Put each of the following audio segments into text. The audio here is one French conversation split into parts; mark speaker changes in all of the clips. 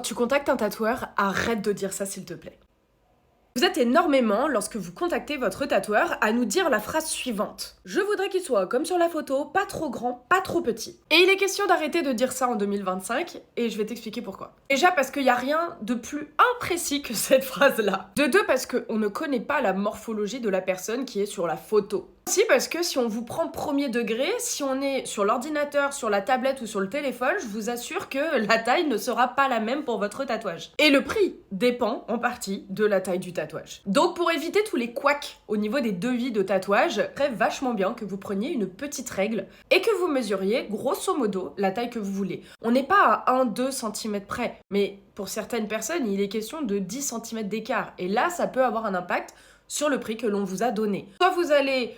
Speaker 1: tu contactes un tatoueur, arrête de dire ça s'il te plaît. Vous êtes énormément, lorsque vous contactez votre tatoueur, à nous dire la phrase suivante. Je voudrais qu'il soit comme sur la photo, pas trop grand, pas trop petit. Et il est question d'arrêter de dire ça en 2025, et je vais t'expliquer pourquoi. Déjà parce qu'il n'y a rien de plus imprécis que cette phrase-là. De deux, parce qu'on ne connaît pas la morphologie de la personne qui est sur la photo. Aussi parce que si on vous prend premier degré, si on est sur l'ordinateur, sur la tablette ou sur le téléphone, je vous assure que la taille ne sera pas la même pour votre tatouage. Et le prix dépend en partie de la taille du tatouage. Donc pour éviter tous les couacs au niveau des devis de tatouage, très vachement bien que vous preniez une petite règle et que vous mesuriez grosso modo la taille que vous voulez. On n'est pas à 1-2 cm près, mais pour certaines personnes, il est question de 10 cm d'écart. Et là, ça peut avoir un impact sur le prix que l'on vous a donné. Soit vous allez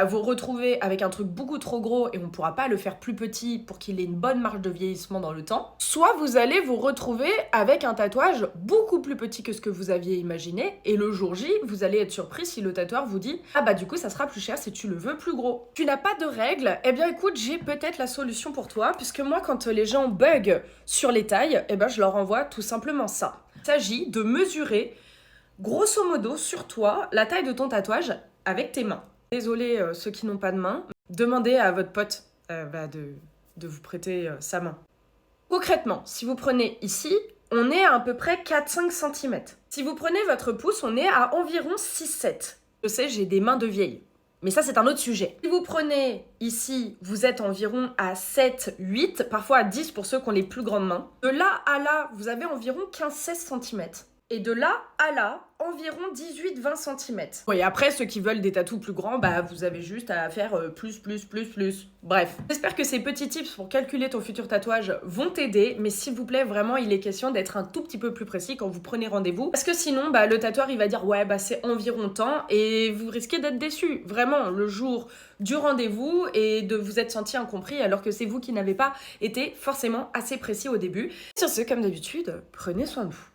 Speaker 1: vous retrouvez avec un truc beaucoup trop gros et on ne pourra pas le faire plus petit pour qu'il ait une bonne marge de vieillissement dans le temps. Soit vous allez vous retrouver avec un tatouage beaucoup plus petit que ce que vous aviez imaginé et le jour J, vous allez être surpris si le tatoueur vous dit « Ah bah du coup ça sera plus cher si tu le veux plus gros ». Tu n'as pas de règle? Eh bien écoute, j'ai peut-être la solution pour toi puisque moi quand les gens bug sur les tailles, je leur envoie tout simplement ça. Il s'agit de mesurer grosso modo sur toi la taille de ton tatouage avec tes mains. Désolé ceux qui n'ont pas de main, demandez à votre pote de vous prêter sa main. Concrètement, si vous prenez ici, on est à peu près 4-5 cm. Si vous prenez votre pouce, on est à environ 6-7. Je sais, j'ai des mains de vieille. Mais ça, c'est un autre sujet. Si vous prenez ici, vous êtes environ à 7, 8, parfois à 10 pour ceux qui ont les plus grandes mains. De là à là, vous avez environ 15-16 cm. Et de là à là, environ 18-20 cm. Et après, ceux qui veulent des tatous plus grands, vous avez juste à faire plus. Bref. J'espère que ces petits tips pour calculer ton futur tatouage vont t'aider, mais s'il vous plaît, vraiment, il est question d'être un tout petit peu plus précis quand vous prenez rendez-vous. Parce que sinon, le tatoueur, il va dire, ouais, c'est environ tant, et vous risquez d'être déçu. Vraiment, le jour du rendez-vous, et de vous être senti incompris, alors que c'est vous qui n'avez pas été forcément assez précis au début. Sur ce, comme d'habitude, prenez soin de vous.